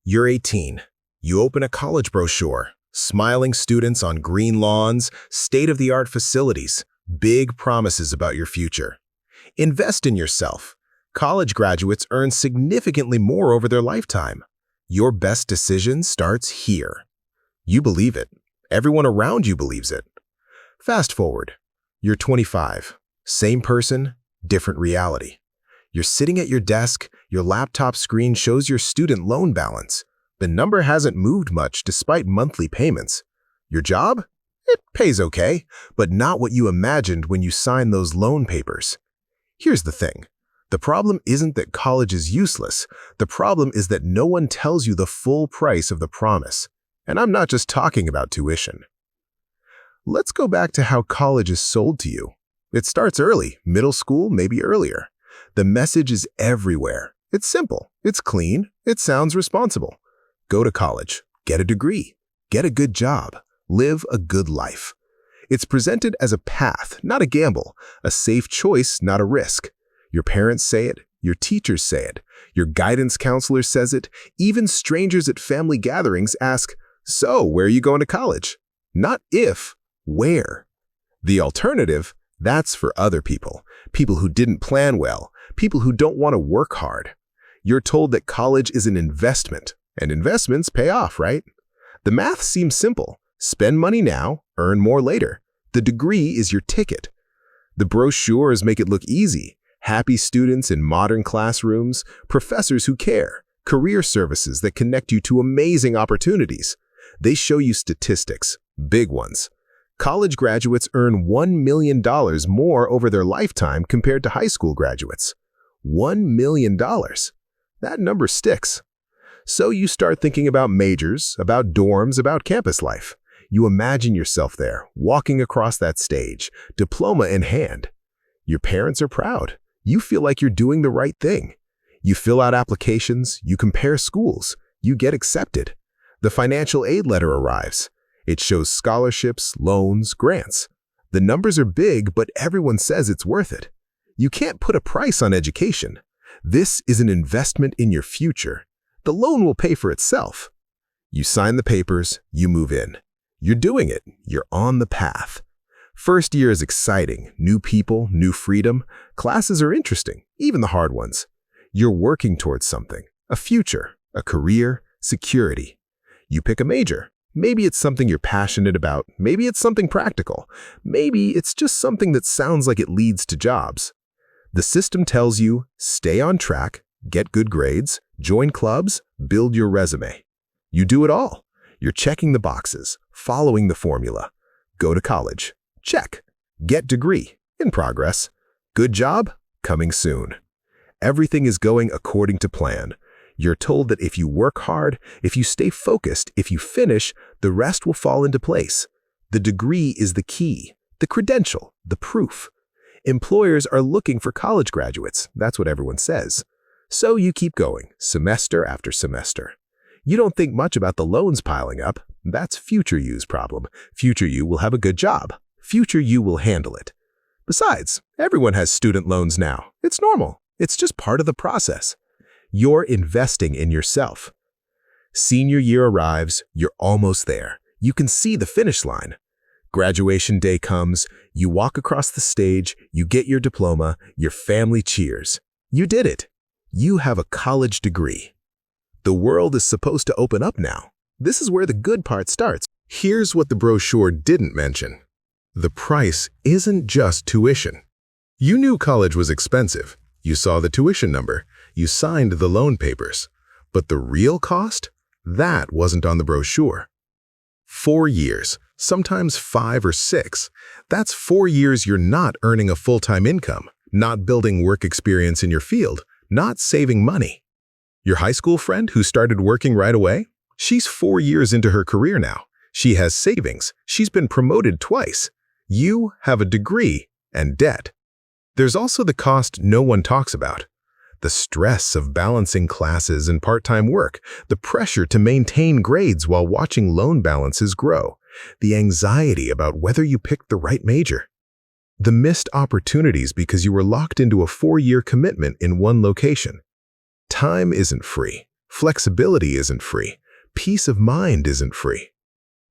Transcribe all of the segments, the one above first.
You're 18. You open a college brochure. Smiling students on green lawns, state-of-the-art facilities, big promises about your future. Invest in yourself. College graduates earn significantly more over their lifetime. Your best decision starts here. You believe it. Everyone around you believes it. Fast forward. You're 25. Same person, different reality. You're sitting at your desk, your laptop screen shows your student loan balance. The number hasn't moved much despite monthly payments. Your job? It pays okay, but not what you imagined when you signed those loan papers. Here's the thing. The problem isn't that college is useless. The problem is that no one tells you the full price of the promise. And I'm not just talking about tuition. Let's go back to how college is sold to you. It starts early, middle school, maybe earlier. The message is everywhere. It's simple. It's clean. It sounds responsible. Go to college, get a degree, get a good job, live a good life. It's presented as a path, not a gamble, a safe choice, not a risk. Your parents say it, your teachers say it, your guidance counselor says it, even strangers at family gatherings ask, "So, where are you going to college?" Not if, where. The alternative, that's for other people, people who didn't plan well, people who don't want to work hard. You're told that college is an investment. And investments pay off, right? The math seems simple. Spend money now, earn more later. The degree is your ticket. The brochures make it look easy. Happy students in modern classrooms, professors who care, career services that connect you to amazing opportunities. They show you statistics, big ones. College graduates earn $1 million more over their lifetime compared to high school graduates. $1 million. That number sticks. So you start thinking about majors, about dorms, about campus life. You imagine yourself there, walking across that stage, diploma in hand. Your parents are proud. You feel like you're doing the right thing. You fill out applications, you compare schools, you get accepted. The financial aid letter arrives. It shows scholarships, loans, grants. The numbers are big, but everyone says it's worth it. You can't put a price on education. This is an investment in your future. The loan will pay for itself. You sign the papers, you move in. You're doing it. You're on the path. First year is exciting. New people, new freedom. Classes are interesting, even the hard ones. You're working towards something, a future, a career, security. You pick a major. Maybe it's something you're passionate about. Maybe it's something practical. Maybe it's just something that sounds like it leads to jobs. The system tells you, stay on track, get good grades, join clubs, build your resume. You do it all. You're checking the boxes, following the formula. Go to college. Check. Get degree. In progress. Good job. Coming soon. Everything is going according to plan. You're told that if you work hard, if you stay focused, if you finish, the rest will fall into place. The degree is the key, the credential, the proof. Employers are looking for college graduates. That's what everyone says. So you keep going, semester after semester. You don't think much about the loans piling up. That's future you's problem. Future you will have a good job. Future you will handle it. Besides, everyone has student loans now. It's normal. It's just part of the process. You're investing in yourself. Senior year arrives. You're almost there. You can see the finish line. Graduation day comes. You walk across the stage. You get your diploma. Your family cheers. You did it. You have a college degree. The world is supposed to open up now. This is where the good part starts. Here's what the brochure didn't mention. The price isn't just tuition. You knew college was expensive. You saw the tuition number. You signed the loan papers. But the real cost? That wasn't on the brochure. 4 years, sometimes 5 or 6. That's 4 years you're not earning a full-time income, not building work experience in your field, not saving money. Your high school friend who started working right away? She's 4 years into her career now. She has savings. She's been promoted twice. You have a degree and debt. There's also the cost no one talks about. The stress of balancing classes and part-time work, the pressure to maintain grades while watching loan balances grow, the anxiety about whether you picked the right major. The missed opportunities because you were locked into a 4-year commitment in one location. Time isn't free. Flexibility isn't free. Peace of mind isn't free.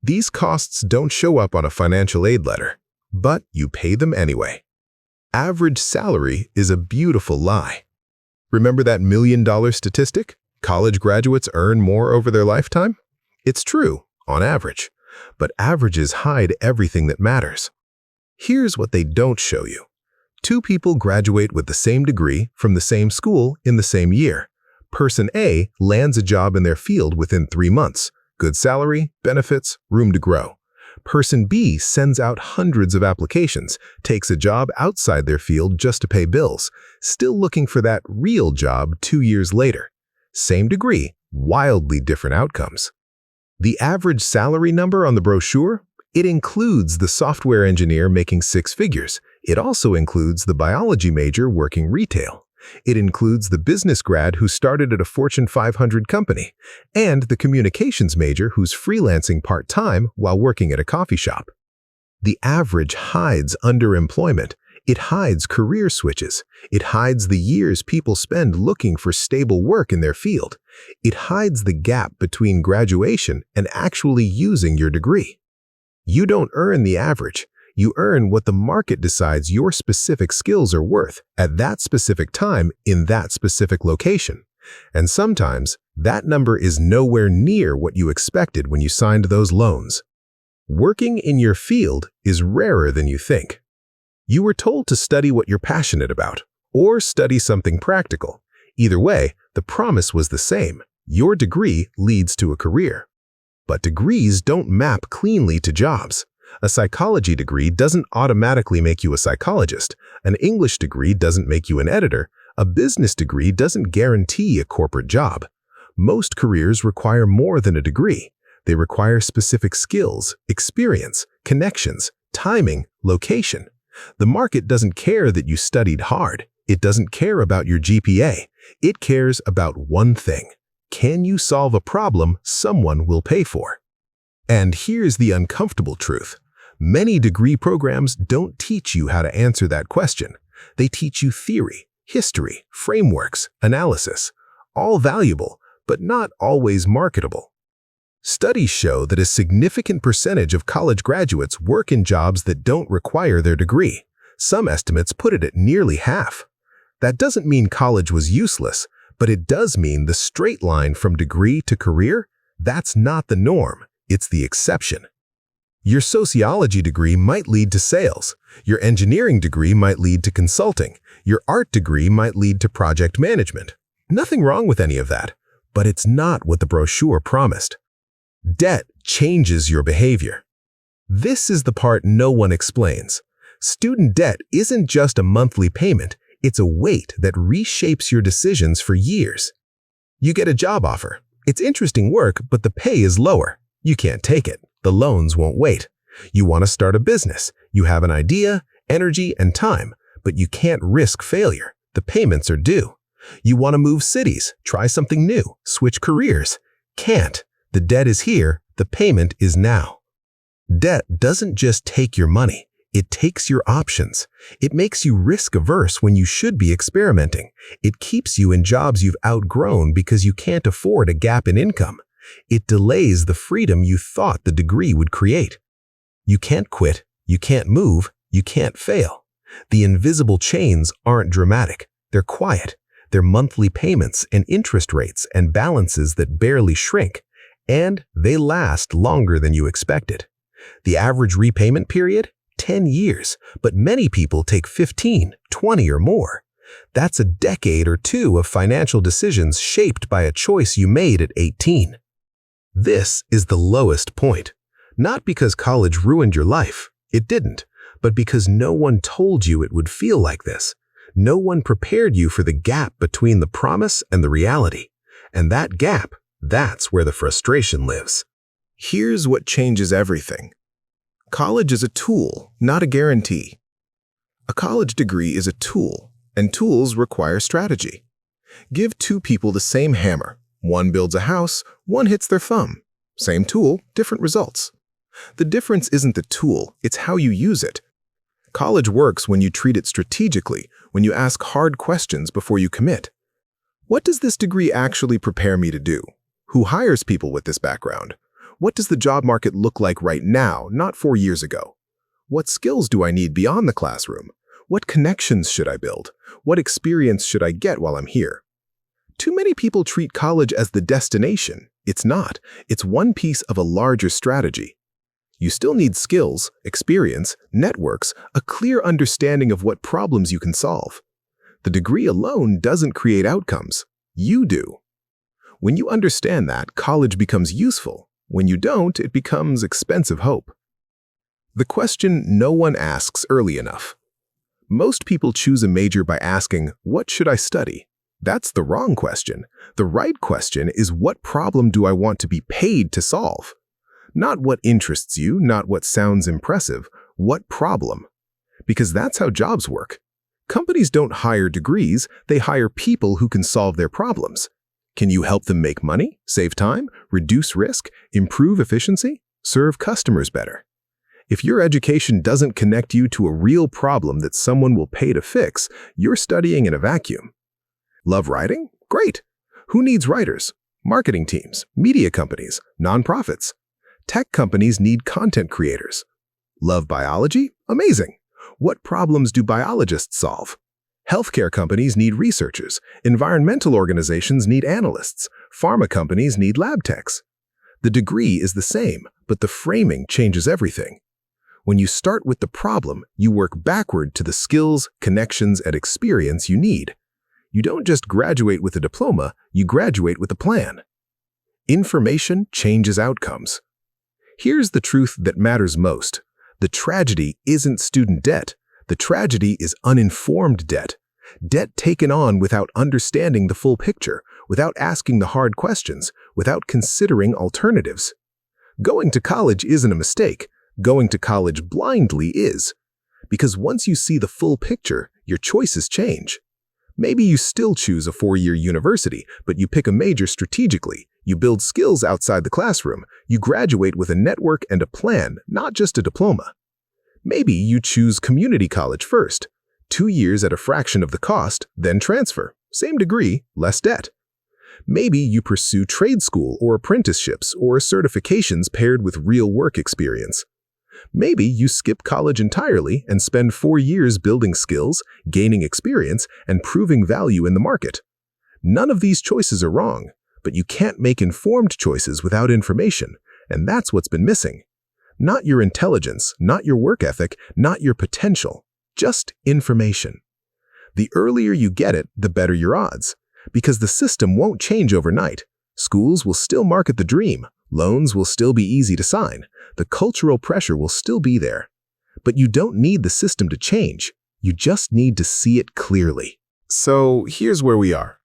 These costs don't show up on a financial aid letter, but you pay them anyway. Average salary is a beautiful lie. Remember that $1,000,000 statistic? College graduates earn more over their lifetime? It's true, on average, but averages hide everything that matters. Here's what they don't show you. Two people graduate with the same degree from the same school in the same year. Person A lands a job in their field within 3 months. Good salary, benefits, room to grow. Person B sends out hundreds of applications, takes a job outside their field just to pay bills, still looking for that real job 2 years later. Same degree, wildly different outcomes. The average salary number on the brochure? It includes the software engineer making 6 figures. It also includes the biology major working retail. It includes the business grad who started at a Fortune 500 company, and the communications major who's freelancing part-time while working at a coffee shop. The average hides underemployment. It hides career switches. It hides the years people spend looking for stable work in their field. It hides the gap between graduation and actually using your degree. You don't earn the average. You earn what the market decides your specific skills are worth at that specific time in that specific location. And sometimes, that number is nowhere near what you expected when you signed those loans. Working in your field is rarer than you think. You were told to study what you're passionate about, or study something practical. Either way, the promise was the same. Your degree leads to a career. But degrees don't map cleanly to jobs. A psychology degree doesn't automatically make you a psychologist. An English degree doesn't make you an editor. A business degree doesn't guarantee a corporate job. Most careers require more than a degree. They require specific skills, experience, connections, timing, location. The market doesn't care that you studied hard. It doesn't care about your GPA. It cares about one thing. Can you solve a problem someone will pay for? And here's the uncomfortable truth. Many degree programs don't teach you how to answer that question. They teach you theory, history, frameworks, analysis, all valuable, but not always marketable. Studies show that a significant percentage of college graduates work in jobs that don't require their degree. Some estimates put it at nearly half. That doesn't mean college was useless, but it does mean the straight line from degree to career, that's not the norm, it's the exception. Your sociology degree might lead to sales. Your engineering degree might lead to consulting. Your art degree might lead to project management. Nothing wrong with any of that, but it's not what the brochure promised. Debt changes your behavior. This is the part no one explains. Student debt isn't just a monthly payment, it's a weight that reshapes your decisions for years. You get a job offer. It's interesting work, but the pay is lower. You can't take it. The loans won't wait. You want to start a business. You have an idea, energy, and time, but you can't risk failure. The payments are due. You want to move cities, try something new, switch careers. Can't. The debt is here. The payment is now. Debt doesn't just take your money. It takes your options. It makes you risk-averse when you should be experimenting. It keeps you in jobs you've outgrown because you can't afford a gap in income. It delays the freedom you thought the degree would create. You can't quit, you can't move, you can't fail. The invisible chains aren't dramatic. They're quiet. They're monthly payments and interest rates and balances that barely shrink. And they last longer than you expected. The average repayment period? 10 years, but many people take 15, 20 or more. That's a decade or two of financial decisions shaped by a choice you made at 18. This is the lowest point. Not because college ruined your life. It didn't. But because no one told you it would feel like this. No one prepared you for the gap between the promise and the reality. And that gap, that's where the frustration lives. Here's what changes everything. College is a tool, not a guarantee. A college degree is a tool, and tools require strategy. Give two people the same hammer. One builds a house, one hits their thumb. Same tool, different results. The difference isn't the tool, it's how you use it. College works when you treat it strategically, when you ask hard questions before you commit. What does this degree actually prepare me to do? Who hires people with this background? What does the job market look like right now, not 4 years ago? What skills do I need beyond the classroom? What connections should I build? What experience should I get while I'm here? Too many people treat college as the destination. It's not. It's one piece of a larger strategy. You still need skills, experience, networks, a clear understanding of what problems you can solve. The degree alone doesn't create outcomes. You do. When you understand that, college becomes useful. When you don't, it becomes expensive hope. The question no one asks early enough. Most people choose a major by asking, "What should I study?" That's the wrong question. The right question is, what problem do I want to be paid to solve? Not what interests you, not what sounds impressive, what problem? Because that's how jobs work. Companies don't hire degrees, they hire people who can solve their problems. Can you help them make money, save time, reduce risk, improve efficiency, serve customers better? If your education doesn't connect you to a real problem that someone will pay to fix, you're studying in a vacuum. Love writing? Great. Who needs writers? Marketing teams, media companies, nonprofits. Tech companies need content creators. Love biology? Amazing. What problems do biologists solve? Healthcare companies need researchers. Environmental organizations need analysts. Pharma companies need lab techs. The degree is the same, but the framing changes everything. When you start with the problem, you work backward to the skills, connections, and experience you need. You don't just graduate with a diploma, you graduate with a plan. Information changes outcomes. Here's the truth that matters most. The tragedy isn't student debt. The tragedy is uninformed debt. Debt taken on without understanding the full picture, without asking the hard questions, without considering alternatives. Going to college isn't a mistake. Going to college blindly is. Because once you see the full picture, your choices change. Maybe you still choose a 4-year university, but you pick a major strategically. You build skills outside the classroom. You graduate with a network and a plan, not just a diploma. Maybe you choose community college first. 2 years at a fraction of the cost, then transfer. Same degree, less debt. Maybe you pursue trade school or apprenticeships or certifications paired with real work experience. Maybe you skip college entirely and spend 4 years building skills, gaining experience, and proving value in the market. None of these choices are wrong, but you can't make informed choices without information, and that's what's been missing. Not your intelligence, not your work ethic, not your potential, just information. The earlier you get it, the better your odds, because the system won't change overnight. Schools will still market the dream, loans will still be easy to sign, the cultural pressure will still be there. But you don't need the system to change, you just need to see it clearly. So here's where we are.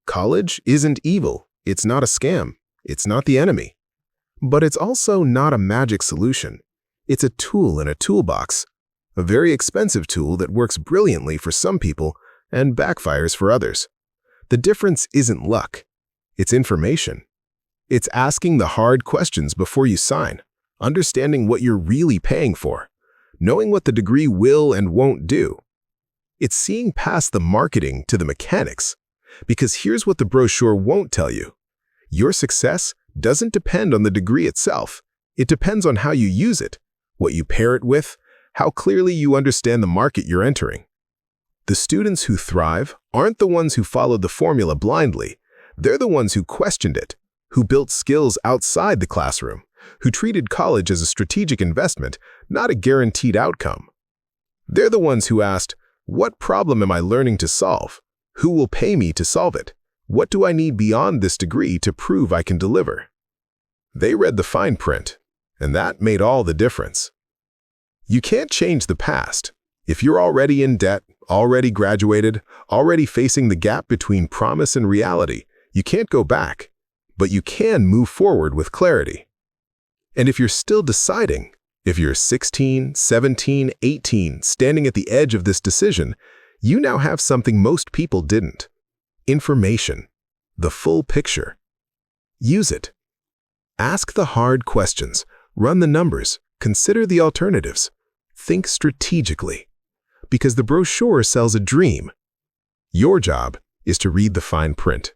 College isn't evil, it's not a scam, it's not the enemy. But it's also not a magic solution. It's a tool in a toolbox, a very expensive tool that works brilliantly for some people and backfires for others. The difference isn't luck, it's information. It's asking the hard questions before you sign, understanding what you're really paying for, knowing what the degree will and won't do. It's seeing past the marketing to the mechanics, because here's what the brochure won't tell you. Your success doesn't depend on the degree itself. It depends on how you use it, what you pair it with, how clearly you understand the market you're entering. The students who thrive aren't the ones who followed the formula blindly. They're the ones who questioned it, who built skills outside the classroom, who treated college as a strategic investment, not a guaranteed outcome. They're the ones who asked, what problem am I learning to solve? Who will pay me to solve it? What do I need beyond this degree to prove I can deliver? They read the fine print, and that made all the difference. You can't change the past. If you're already in debt, already graduated, already facing the gap between promise and reality, you can't go back, but you can move forward with clarity. And if you're still deciding, if you're 16, 17, 18, standing at the edge of this decision, you now have something most people didn't. Information. The full picture. Use it. Ask the hard questions, run the numbers, consider the alternatives. Think strategically. Because the brochure sells a dream. Your job is to read the fine print.